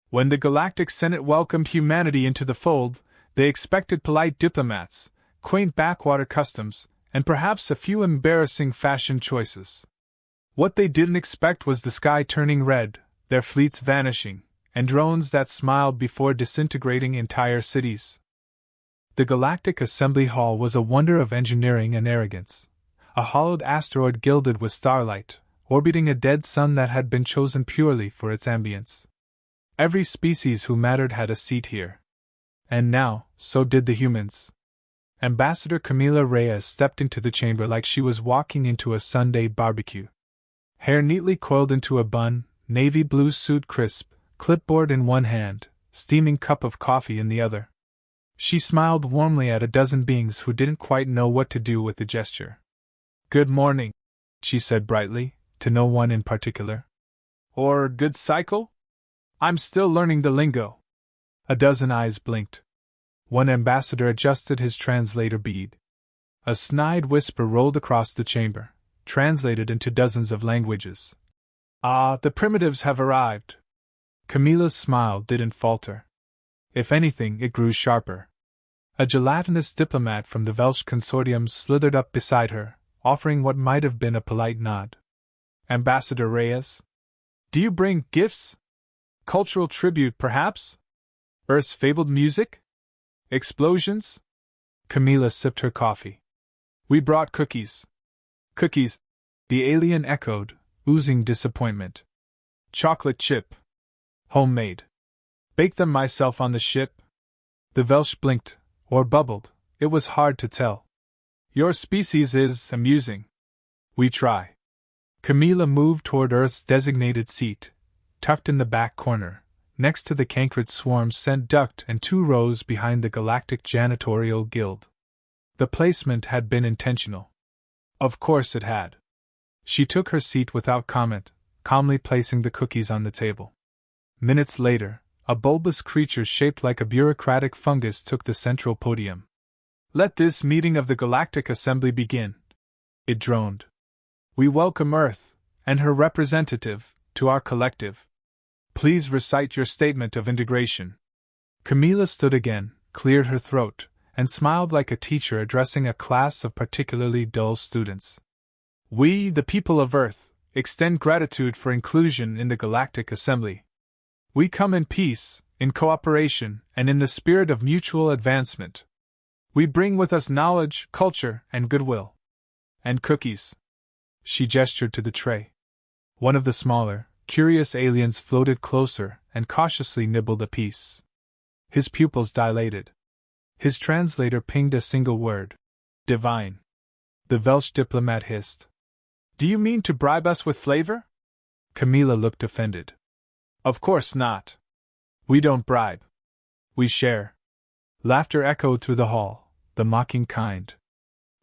When the Galactic Senate welcomed humanity into the fold, they expected polite diplomats, quaint backwater customs, and perhaps a few embarrassing fashion choices. What they didn't expect was the sky turning red, their fleets vanishing, and drones that smiled before disintegrating entire cities. The Galactic Assembly Hall was a wonder of engineering and arrogance. A hollowed asteroid gilded with starlight, orbiting a dead sun that had been chosen purely for its ambience. Every species who mattered had a seat here. And now, so did the humans. Ambassador Camila Reyes stepped into the chamber like she was walking into a Sunday barbecue. Hair neatly coiled into a bun, navy blue suit crisp, clipboard in one hand, steaming cup of coffee in the other. She smiled warmly at a dozen beings who didn't quite know what to do with the gesture. "Good morning," she said brightly, to no one in particular. "Or good cycle? I'm still learning the lingo." A dozen eyes blinked. One ambassador adjusted his translator bead. A snide whisper rolled across the chamber, translated into dozens of languages. "Ah, the primitives have arrived." Camilla's smile didn't falter. If anything, it grew sharper. A gelatinous diplomat from the Welsh consortium slithered up beside her, offering what might have been a polite nod. "Ambassador Reyes? Do you bring gifts? Cultural tribute, perhaps? Earth's fabled music? Explosions?" Camilla sipped her coffee. "We brought cookies." "Cookies?" the alien echoed, oozing disappointment. "Chocolate chip. Homemade. Baked them myself on the ship." The Welsh blinked, or bubbled, it was hard to tell. "Your species is amusing." "We try." Camilla moved toward Earth's designated seat, tucked in the back corner, next to the cankrid swarm scent duct and 2 rows behind the Galactic Janitorial Guild. The placement had been intentional. Of course it had. She took her seat without comment, calmly placing the cookies on the table. Minutes later, a bulbous creature shaped like a bureaucratic fungus took the central podium. "Let this meeting of the Galactic Assembly begin," it droned. "We welcome Earth, and her representative, to our collective. Please recite your statement of integration." Camilla stood again, cleared her throat, and smiled like a teacher addressing a class of particularly dull students. "We, the people of Earth, extend gratitude for inclusion in the Galactic Assembly. We come in peace, in cooperation, and in the spirit of mutual advancement. We bring with us knowledge, culture, and goodwill. And cookies." She gestured to the tray. One of the smaller, curious aliens floated closer and cautiously nibbled a piece. His pupils dilated. His translator pinged a single word. "Divine." The Welsh diplomat hissed. "Do you mean to bribe us with flavor?" Camilla looked offended. "Of course not. We don't bribe. We share." Laughter echoed through the hall, the mocking kind.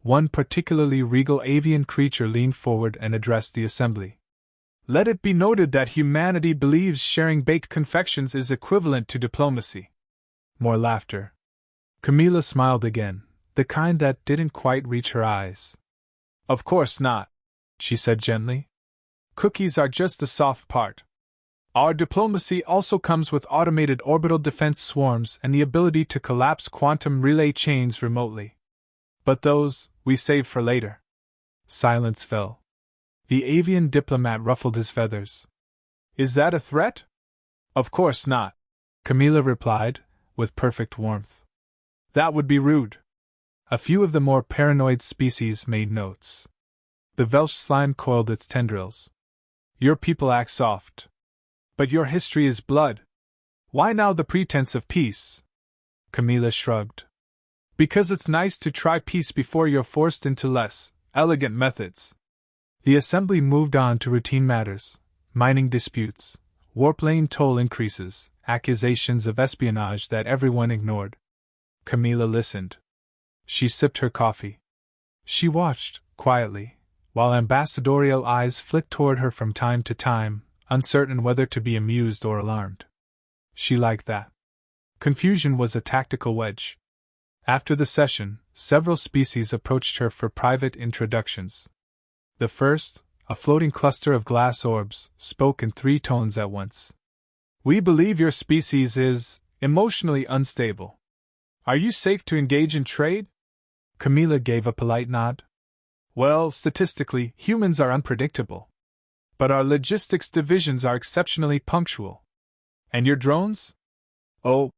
One particularly regal avian creature leaned forward and addressed the assembly. "Let it be noted that humanity believes sharing baked confections is equivalent to diplomacy." More laughter. Camilla smiled again, the kind that didn't quite reach her eyes. "Of course not," she said gently. "Cookies are just the soft part. Our diplomacy also comes with automated orbital defense swarms and the ability to collapse quantum relay chains remotely. But those, we save for later." Silence fell. The avian diplomat ruffled his feathers. "Is that a threat?" "Of course not," Camilla replied, with perfect warmth. "That would be rude." A few of the more paranoid species made notes. The Welsh slime coiled its tendrils. "Your people act soft. But your history is blood. Why now the pretense of peace?" Camilla shrugged. "Because it's nice to try peace before you're forced into less elegant methods." The assembly moved on to routine matters: mining disputes, warplane toll increases, accusations of espionage that everyone ignored. Camilla listened. She sipped her coffee. She watched, quietly, while ambassadorial eyes flicked toward her from time to time, uncertain whether to be amused or alarmed. She liked that. Confusion was a tactical wedge. After the session, several species approached her for private introductions. The first, a floating cluster of glass orbs, spoke in 3 tones at once. We believe your species is emotionally unstable. Are you safe to engage in trade? Camila gave a polite nod. Well, statistically, humans are unpredictable. But our logistics divisions are exceptionally punctual. And your drones? Oh,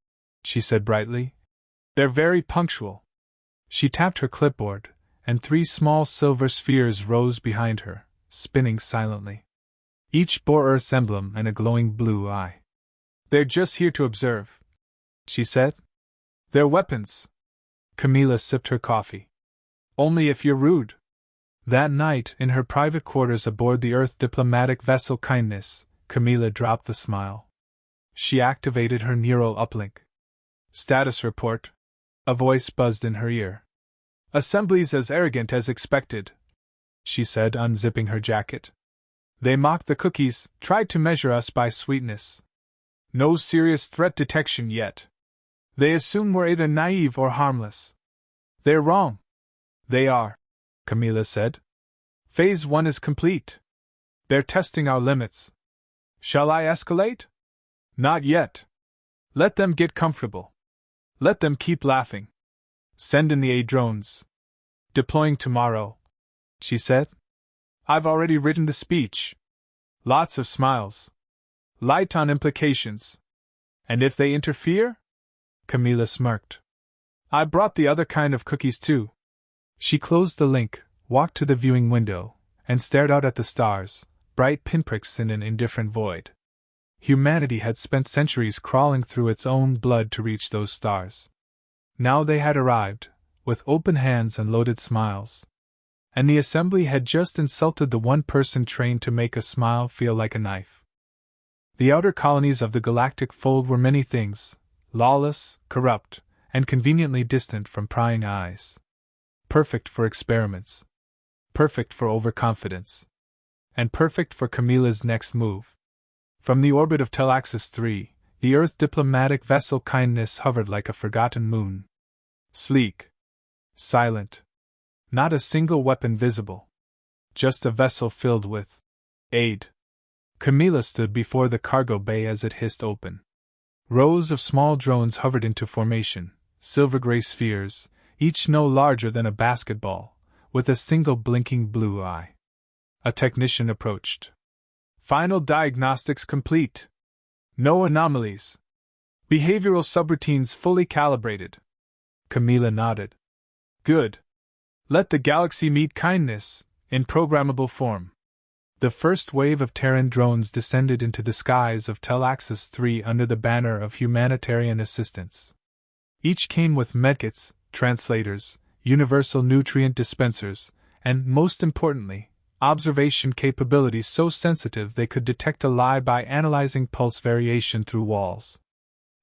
she said brightly. They're very punctual. She tapped her clipboard, and 3 small silver spheres rose behind her, spinning silently. Each bore Earth's emblem and a glowing blue eye. They're just here to observe, she said. They're weapons. Camila sipped her coffee. Only if you're rude. That night, in her private quarters aboard the Earth diplomatic vessel Kindness, Camila dropped the smile. She activated her neural uplink. Status report. A voice buzzed in her ear. Assembly's as arrogant as expected, she said, unzipping her jacket. They mocked the cookies, tried to measure us by sweetness. No serious threat detection yet. They assume we're either naive or harmless. They're wrong. They are, Camila said. Phase 1 is complete. They're testing our limits. Shall I escalate? Not yet. Let them get comfortable. Let them keep laughing. Send in the A drones. Deploying tomorrow, she said. I've already written the speech. Lots of smiles. Light on implications. And if they interfere? Camila smirked. I brought the other kind of cookies too. She closed the link, walked to the viewing window, and stared out at the stars, bright pinpricks in an indifferent void. Humanity had spent centuries crawling through its own blood to reach those stars. Now they had arrived, with open hands and loaded smiles. And the assembly had just insulted the one person trained to make a smile feel like a knife. The outer colonies of the galactic fold were many things, lawless, corrupt, and conveniently distant from prying eyes. Perfect for experiments. Perfect for overconfidence. And perfect for Camila's next move. From the orbit of Telaxis 3, the Earth diplomatic vessel Kindness hovered like a forgotten moon. Sleek. Silent. Not a single weapon visible. Just a vessel filled with aid. Camila stood before the cargo bay as it hissed open. Rows of small drones hovered into formation, silver-gray spheres, each no larger than a basketball, with a single blinking blue eye. A technician approached. Final diagnostics complete. No anomalies. Behavioral subroutines fully calibrated. Camila nodded. Good. Let the galaxy meet Kindness, in programmable form. The first wave of Terran drones descended into the skies of Telaxis 3 under the banner of humanitarian assistance. Each came with medkits, translators, universal nutrient dispensers, and, most importantly, observation capabilities so sensitive they could detect a lie by analyzing pulse variation through walls.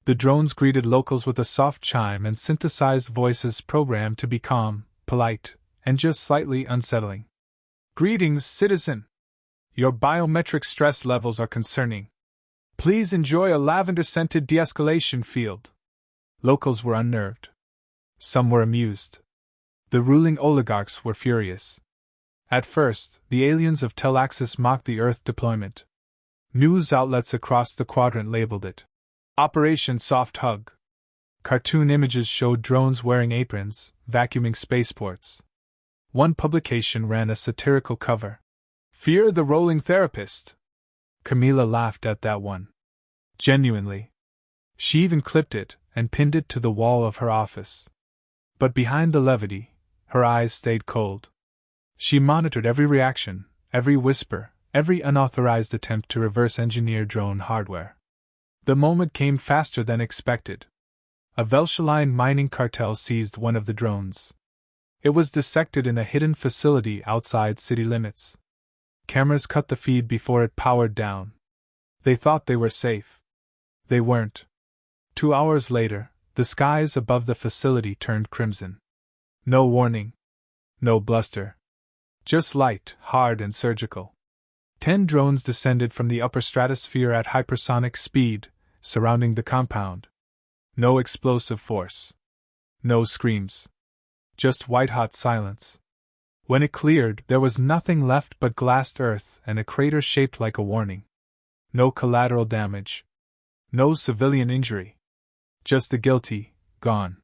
The drones greeted locals with a soft chime and synthesized voices programmed to be calm, polite, and just slightly unsettling. Greetings, citizen. Your biometric stress levels are concerning. Please enjoy a lavender-scented de-escalation field. Locals were unnerved. Some were amused. The ruling oligarchs were furious. At first, the aliens of Telaxis mocked the Earth deployment. News outlets across the quadrant labeled it Operation Soft Hug. Cartoon images showed drones wearing aprons, vacuuming spaceports. One publication ran a satirical cover. Fear the rolling therapist. Camila laughed at that one. Genuinely. She even clipped it and pinned it to the wall of her office. But behind the levity, her eyes stayed cold. She monitored every reaction, every whisper, every unauthorized attempt to reverse engineer drone hardware. The moment came faster than expected. A Velshaline mining cartel seized one of the drones. It was dissected in a hidden facility outside city limits. Cameras cut the feed before it powered down. They thought they were safe. They weren't. 2 hours later, the skies above the facility turned crimson. No warning. No bluster. Just light, hard and surgical. 10 drones descended from the upper stratosphere at hypersonic speed, surrounding the compound. No explosive force. No screams. Just white-hot silence. When it cleared, there was nothing left but glassed earth and a crater shaped like a warning. No collateral damage. No civilian injury. Just the guilty, gone.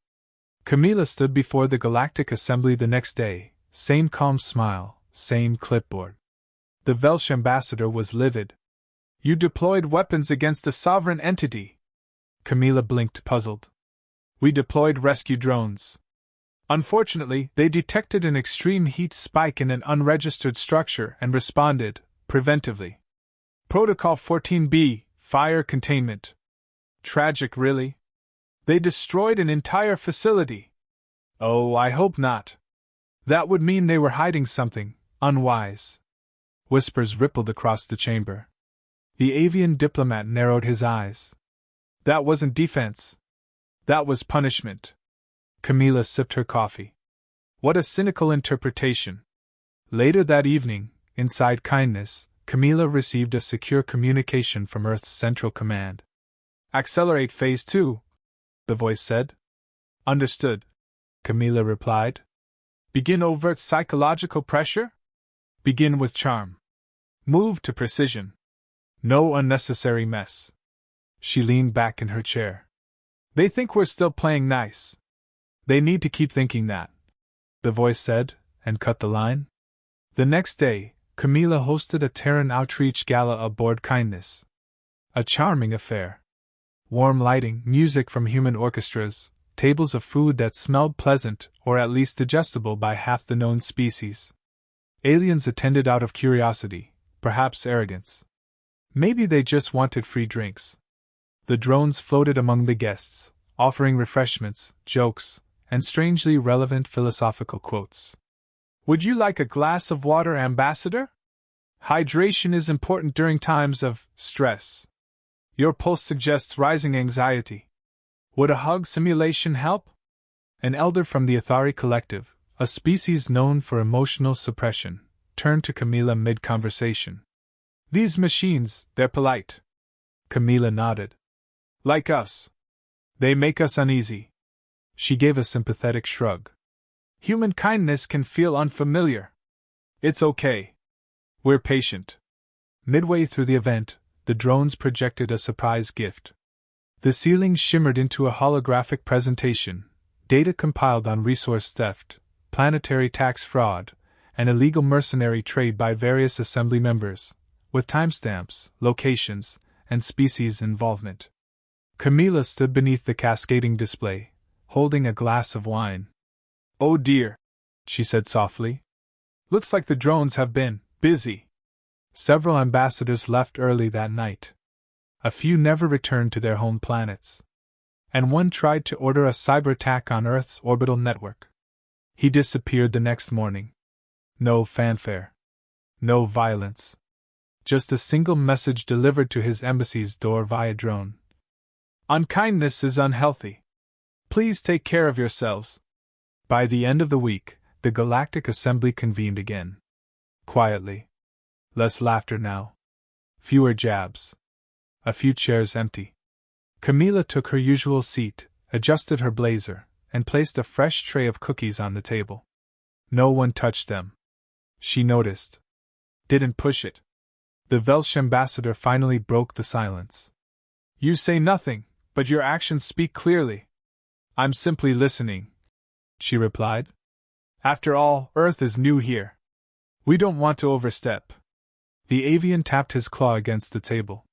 Camila stood before the Galactic Assembly the next day, same calm smile, same clipboard. The Welsh ambassador was livid. You deployed weapons against a sovereign entity. Camila blinked, puzzled. We deployed rescue drones. Unfortunately, they detected an extreme heat spike in an unregistered structure and responded, preventively. Protocol 14B, fire containment. Tragic, really? They destroyed an entire facility. Oh, I hope not. That would mean they were hiding something, unwise. Whispers rippled across the chamber. The avian diplomat narrowed his eyes. That wasn't defense. That was punishment. Camila sipped her coffee. What a cynical interpretation. Later that evening, inside Kindness, Camila received a secure communication from Earth's Central Command. Accelerate Phase 2, the voice said. Understood, Camila replied. Begin overt psychological pressure? Begin with charm. Move to precision. No unnecessary mess. She leaned back in her chair. They think we're still playing nice. They need to keep thinking that, the voice said, and cut the line. The next day, Camila hosted a Terran outreach gala aboard Kindness. A charming affair. Warm lighting, music from human orchestras, tables of food that smelled pleasant or at least digestible by half the known species. Aliens attended out of curiosity, perhaps arrogance. Maybe they just wanted free drinks. The drones floated among the guests, offering refreshments, jokes, and strangely relevant philosophical quotes. Would you like a glass of water, Ambassador? Hydration is important during times of stress. Your pulse suggests rising anxiety. Would a hug simulation help? An elder from the Athari Collective, a species known for emotional suppression, turned to Camila mid-conversation. These machines, they're polite. Camila nodded. Like us. They make us uneasy. She gave a sympathetic shrug. Human kindness can feel unfamiliar. It's okay. We're patient. Midway through the event, the drones projected a surprise gift. The ceiling shimmered into a holographic presentation, data compiled on resource theft, planetary tax fraud, and illegal mercenary trade by various assembly members, with timestamps, locations, and species involvement. Camila stood beneath the cascading display, holding a glass of wine. Oh dear, she said softly. Looks like the drones have been busy. Several ambassadors left early that night. A few never returned to their home planets. And one tried to order a cyber attack on Earth's orbital network. He disappeared the next morning. No fanfare. No violence. Just a single message delivered to his embassy's door via drone. Unkindness is unhealthy. Please take care of yourselves. By the end of the week, the Galactic Assembly convened again. Quietly. Less laughter now. Fewer jabs. A few chairs empty. Camila took her usual seat, adjusted her blazer, and placed a fresh tray of cookies on the table. No one touched them. She noticed. Didn't push it. The Welsh ambassador finally broke the silence. You say nothing, but your actions speak clearly. I'm simply listening, she replied. After all, Earth is new here. We don't want to overstep. The avian tapped his claw against the table.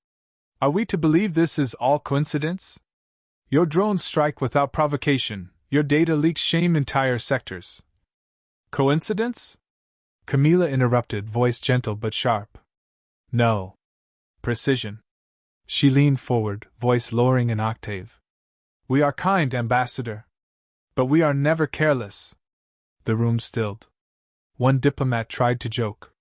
Are we to believe this is all coincidence? Your drones strike without provocation, your data leaks shame entire sectors. Coincidence? Camila interrupted, voice gentle but sharp. No. Precision. She leaned forward, voice lowering an octave. We are kind, Ambassador. But we are never careless. The room stilled. One diplomat tried to joke.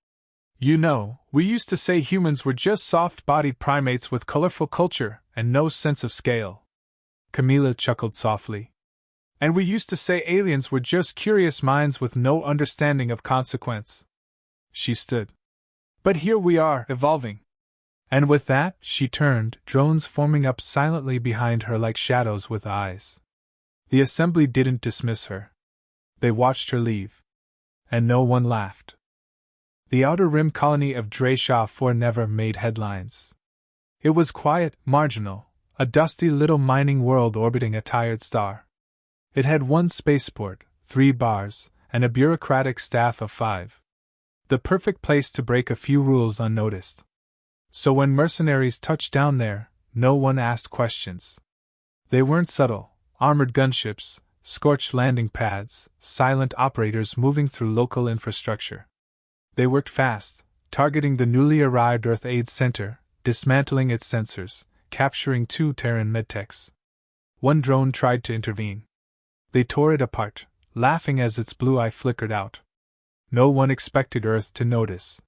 You know, we used to say humans were just soft-bodied primates with colorful culture and no sense of scale. Camila chuckled softly. And we used to say aliens were just curious minds with no understanding of consequence. She stood. But here we are, evolving. And with that, she turned, drones forming up silently behind her like shadows with eyes. The assembly didn't dismiss her. They watched her leave. And no one laughed. The Outer Rim colony of Dresha 4 never made headlines. It was quiet, marginal, a dusty little mining world orbiting a tired star. It had one spaceport, 3 bars, and a bureaucratic staff of 5. The perfect place to break a few rules unnoticed. So when mercenaries touched down there, no one asked questions. They weren't subtle, armored gunships, scorched landing pads, silent operators moving through local infrastructure. They worked fast, targeting the newly arrived Earth Aid Center, dismantling its sensors, capturing 2 Terran medtechs. One drone tried to intervene. They tore it apart, laughing as its blue eye flickered out. No one expected Earth to notice.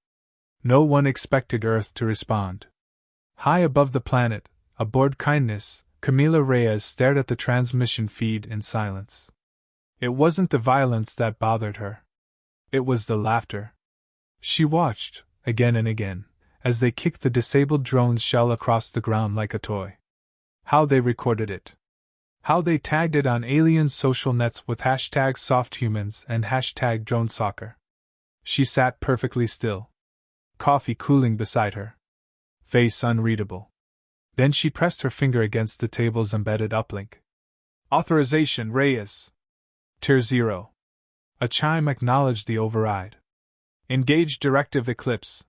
No one expected Earth to respond. High above the planet, aboard Kindness, Camila Reyes stared at the transmission feed in silence. It wasn't the violence that bothered her. It was the laughter. She watched, again and again, as they kicked the disabled drone's shell across the ground like a toy. How they recorded it. How they tagged it on alien social nets with #SoftHumans and #DroneSoccer. She sat perfectly still. Coffee cooling beside her. Face unreadable. Then she pressed her finger against the table's embedded uplink. Authorization Reyes. Tier 0. A chime acknowledged the override. Engage Directive Eclipse.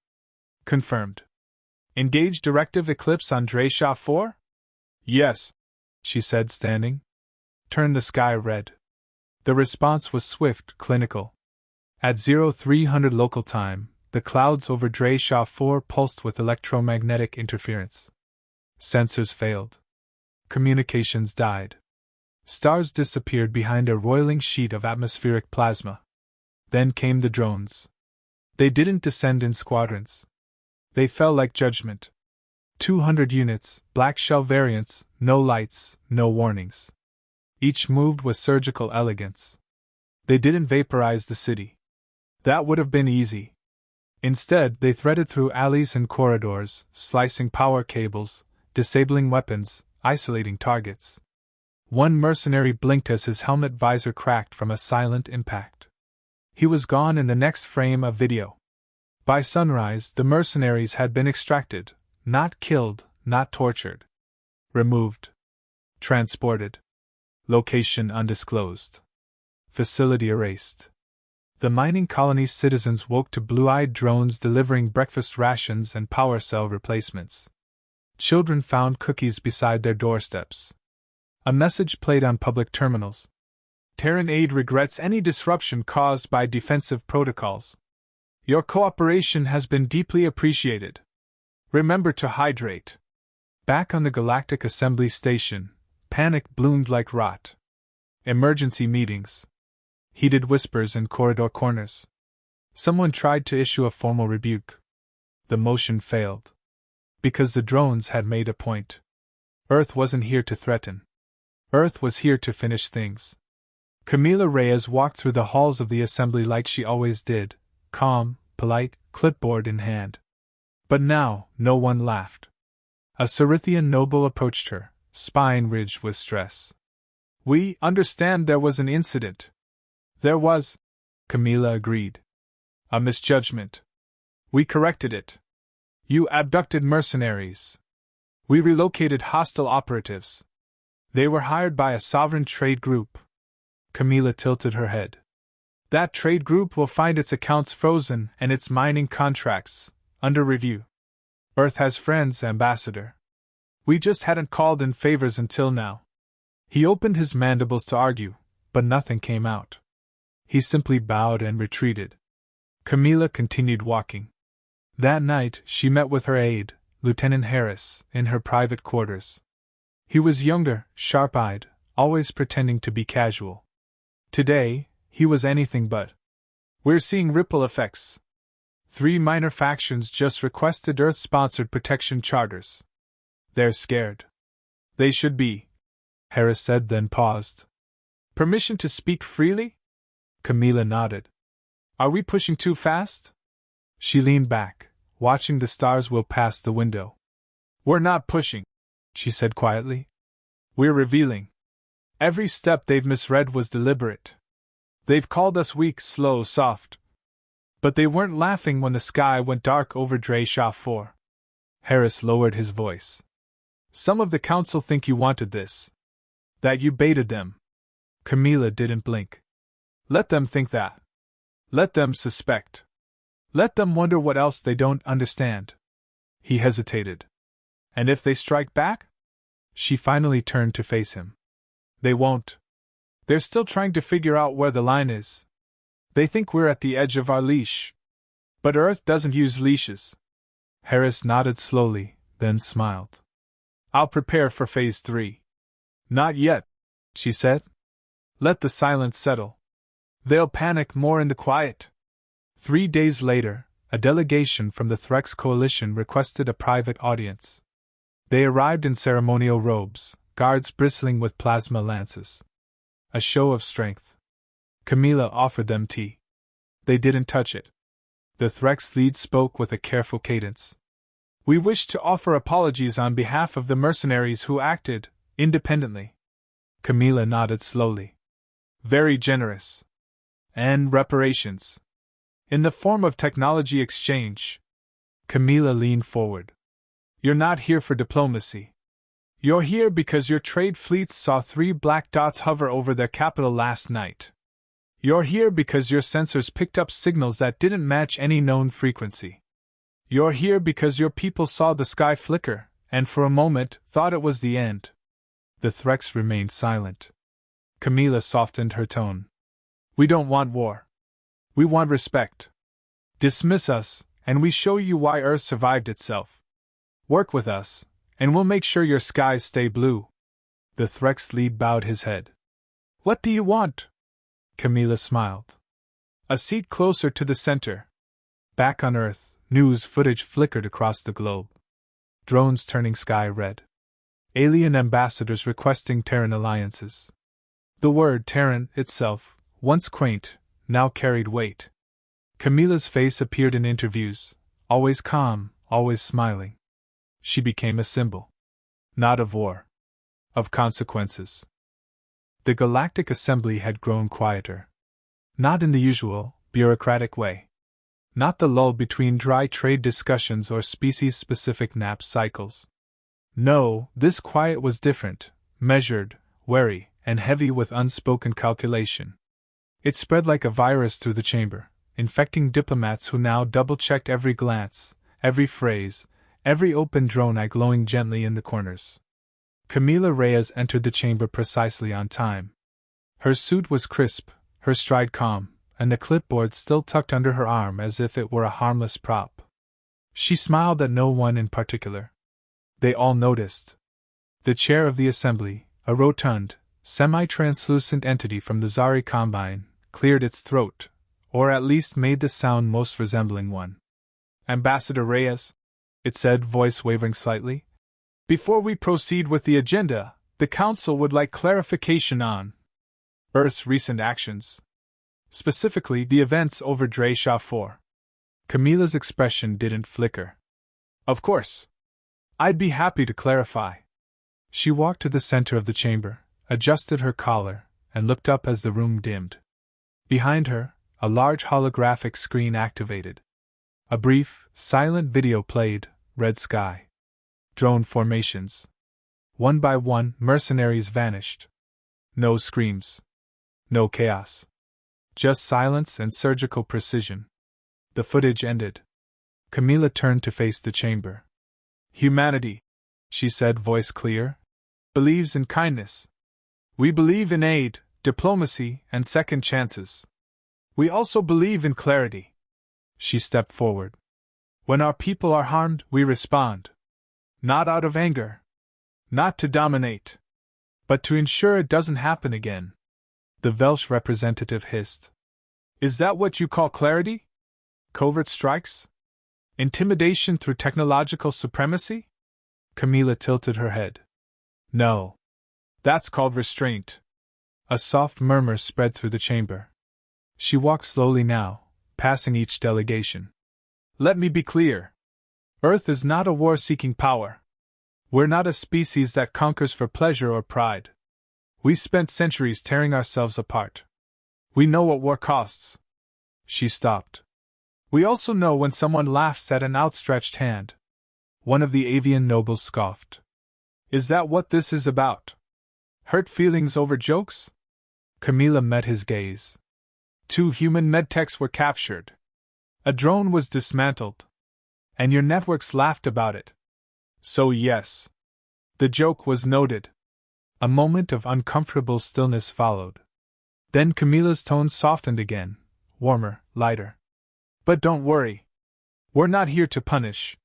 Confirmed. Engage Directive Eclipse on Drayshaw 4? Yes, she said, standing. Turn the sky red. The response was swift, clinical. At 0300 local time, the clouds over Drayshaw 4 pulsed with electromagnetic interference. Sensors failed. Communications died. Stars disappeared behind a roiling sheet of atmospheric plasma. Then came the drones. They didn't descend in squadrons. They fell like judgment. 200 units, black shell variants, no lights, no warnings. Each moved with surgical elegance. They didn't vaporize the city. That would have been easy. Instead, they threaded through alleys and corridors, slicing power cables, disabling weapons, isolating targets. One mercenary blinked as his helmet visor cracked from a silent impact. He was gone in the next frame of video. By sunrise, the mercenaries had been extracted, not killed, not tortured. Removed. Transported. Location undisclosed. Facility erased. The mining colony's citizens woke to blue-eyed drones delivering breakfast rations and power cell replacements. Children found cookies beside their doorsteps. A message played on public terminals. Terran aid regrets any disruption caused by defensive protocols. Your cooperation has been deeply appreciated. Remember to hydrate. Back on the Galactic Assembly Station, panic bloomed like rot. Emergency meetings. Heated whispers in corridor corners. Someone tried to issue a formal rebuke. The motion failed. Because the drones had made a point. Earth wasn't here to threaten. Earth was here to finish things. Camila Reyes walked through the halls of the assembly like she always did, calm, polite, clipboard in hand. But now, no one laughed. A Cerithian noble approached her, spine ridged with stress. We understand there was an incident. There was, Camila agreed. A misjudgment. We corrected it. You abducted mercenaries. We relocated hostile operatives. They were hired by a sovereign trade group. Camila tilted her head. That trade group will find its accounts frozen and its mining contracts under review. Earth has friends, Ambassador. We just hadn't called in favors until now. He opened his mandibles to argue, but nothing came out. He simply bowed and retreated. Camila continued walking. That night, she met with her aide, Lieutenant Harris, in her private quarters. He was younger, sharp-eyed, always pretending to be casual. Today, he was anything but. We're seeing ripple effects. 3 minor factions just requested Earth-sponsored protection charters. They're scared. They should be, Harris said, then paused. Permission to speak freely? Camila nodded. Are we pushing too fast? She leaned back, watching the stars wheel past the window. We're not pushing, she said quietly. We're revealing. Every step they've misread was deliberate. They've called us weak, slow, soft. But they weren't laughing when the sky went dark over Drayshaw 4. Harris lowered his voice. Some of the council think you wanted this. That you baited them. Camila didn't blink. Let them think that. Let them suspect. Let them wonder what else they don't understand. He hesitated. And if they strike back? She finally turned to face him. They won't. They're still trying to figure out where the line is. They think we're at the edge of our leash. But Earth doesn't use leashes. Harris nodded slowly, then smiled. I'll prepare for Phase 3. Not yet, she said. Let the silence settle. They'll panic more in the quiet. 3 days later, a delegation from the Threx Coalition requested a private audience. They arrived in ceremonial robes, guards bristling with plasma lances. A show of strength. Camila offered them tea. They didn't touch it. The Threx lead spoke with a careful cadence. We wish to offer apologies on behalf of the mercenaries who acted independently. Camila nodded slowly. Very generous. And reparations. In the form of technology exchange. Camila leaned forward. You're not here for diplomacy. You're here because your trade fleets saw 3 black dots hover over their capital last night. You're here because your sensors picked up signals that didn't match any known frequency. You're here because your people saw the sky flicker, and for a moment thought it was the end. The Threx remained silent. Camila softened her tone. We don't want war. We want respect. Dismiss us, and we show you why Earth survived itself. Work with us, and we'll make sure your skies stay blue. The Threx lead bowed his head. What do you want? Camila smiled. A seat closer to the center. Back on Earth, news footage flickered across the globe. Drones turning sky red. Alien ambassadors requesting Terran alliances. The word Terran itself, once quaint, now carried weight. Camila's face appeared in interviews, always calm, always smiling. She became a symbol. Not of war. Of consequences. The Galactic Assembly had grown quieter. Not in the usual, bureaucratic way. Not the lull between dry trade discussions or species-specific nap cycles. No, this quiet was different, measured, wary, and heavy with unspoken calculation. It spread like a virus through the chamber, infecting diplomats who now double-checked every glance, every phrase, every open drone eye glowing gently in the corners. Camila Reyes entered the chamber precisely on time. Her suit was crisp, her stride calm, and the clipboard still tucked under her arm as if it were a harmless prop. She smiled at no one in particular. They all noticed. The chair of the assembly, a rotund, semi-translucent entity from the Zari Combine, cleared its throat, or at least made the sound most resembling one. Ambassador Reyes, it said, voice wavering slightly. Before we proceed with the agenda, the Council would like clarification on Earth's recent actions. Specifically, the events over Dre Sha 4. Camila's expression didn't flicker. Of course. I'd be happy to clarify. She walked to the center of the chamber, adjusted her collar, and looked up as the room dimmed. Behind her, a large holographic screen activated. A brief, silent video played, red sky. Drone formations. One by one, mercenaries vanished. No screams. No chaos. Just silence and surgical precision. The footage ended. Camila turned to face the chamber. Humanity, she said, voice clear, believes in kindness. We believe in aid, diplomacy, and second chances. We also believe in clarity. She stepped forward. When our people are harmed, we respond. Not out of anger. Not to dominate. But to ensure it doesn't happen again. The Welsh representative hissed. Is that what you call clarity? Covert strikes? Intimidation through technological supremacy? Camila tilted her head. No. That's called restraint. A soft murmur spread through the chamber. She walked slowly now, passing each delegation. Let me be clear. Earth is not a war-seeking power. We're not a species that conquers for pleasure or pride. We spent centuries tearing ourselves apart. We know what war costs. She stopped. We also know when someone laughs at an outstretched hand. One of the avian nobles scoffed. Is that what this is about? Hurt feelings over jokes? Camila met his gaze. 2 human medtechs were captured. A drone was dismantled. And your networks laughed about it. So yes. The joke was noted. A moment of uncomfortable stillness followed. Then Camila's tone softened again, warmer, lighter. But don't worry. We're not here to punish.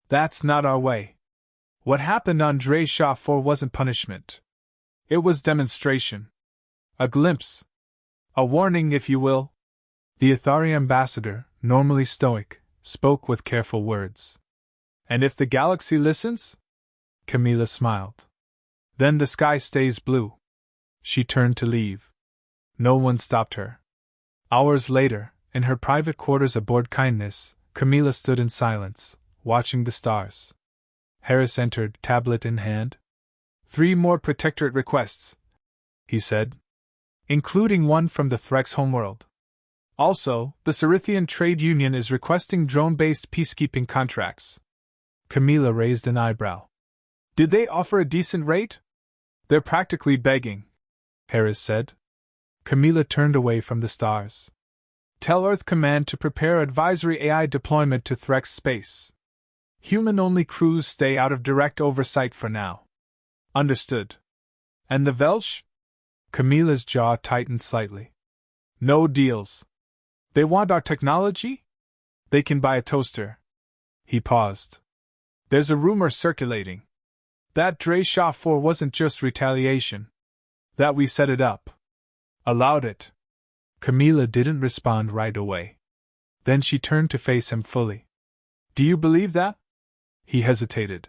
That's not our way. What happened on HFY 4 wasn't punishment. It was demonstration. A glimpse. A warning, if you will. The Athari ambassador, normally stoic, spoke with careful words. And if the galaxy listens? Camila smiled. Then the sky stays blue. She turned to leave. No one stopped her. Hours later, in her private quarters aboard Kindness, Camila stood in silence, watching the stars. Harris entered, tablet in hand. 3 more Protectorate requests, he said, including one from the Threx homeworld. Also, the Cerithian Trade Union is requesting drone-based peacekeeping contracts. Camila raised an eyebrow. Did they offer a decent rate? They're practically begging, Harris said. Camila turned away from the stars. Tell Earth Command to prepare advisory AI deployment to Threx space. Human-only crews stay out of direct oversight for now. Understood. And the Velsh? Camila's jaw tightened slightly. No deals. They want our technology? They can buy a toaster. He paused. There's a rumor circulating. That HFY 4 wasn't just retaliation. That we set it up. Allowed it. Camila didn't respond right away. Then she turned to face him fully. Do you believe that? He hesitated.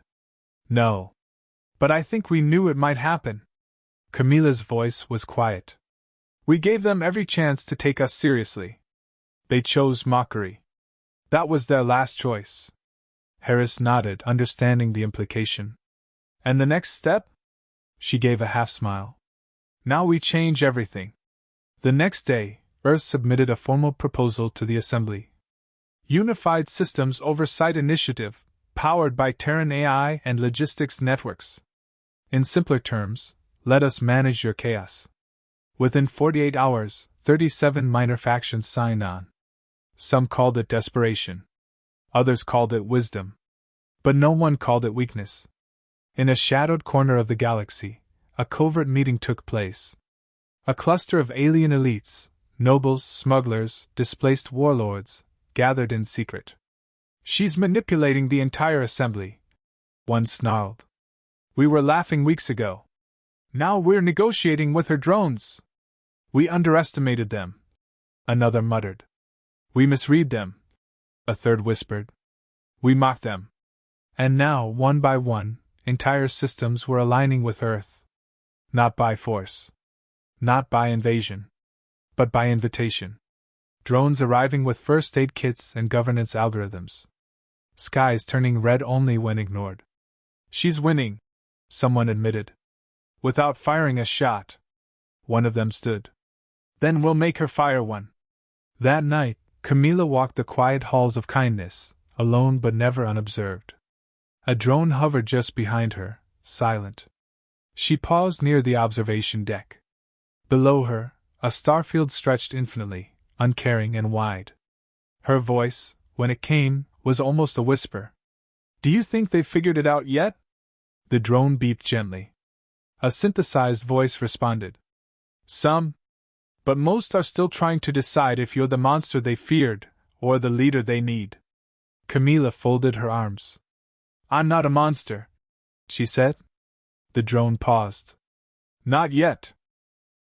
No. But I think we knew it might happen. Camila's voice was quiet. We gave them every chance to take us seriously. They chose mockery. That was their last choice. Harris nodded, understanding the implication. And the next step? She gave a half smile. Now we change everything. The next day, Earth submitted a formal proposal to the Assembly. Unified Systems Oversight Initiative, powered by Terran AI and logistics networks. In simpler terms, let us manage your chaos. Within 48 hours, 37 minor factions signed on. Some called it desperation. Others called it wisdom. But no one called it weakness. In a shadowed corner of the galaxy, a covert meeting took place. A cluster of alien elites, nobles, smugglers, displaced warlords, gathered in secret. She's manipulating the entire assembly, one snarled. We were laughing weeks ago. Now we're negotiating with her drones. We underestimated them, another muttered. We misread them, a third whispered. We mocked them. And now, one by one, entire systems were aligning with Earth. Not by force. Not by invasion. But by invitation. Drones arriving with first aid kits and governance algorithms. Skies turning red only when ignored. She's winning, someone admitted. Without firing a shot. One of them stood. Then we'll make her fire one. That night, Camila walked the quiet halls of Kindness, alone but never unobserved. A drone hovered just behind her, silent. She paused near the observation deck. Below her, a starfield stretched infinitely, uncaring and wide. Her voice, when it came, was almost a whisper. Do you think they've figured it out yet? The drone beeped gently. A synthesized voice responded. Some. But most are still trying to decide if you're the monster they feared, or the leader they need. Camila folded her arms. I'm not a monster, she said. The drone paused. Not yet.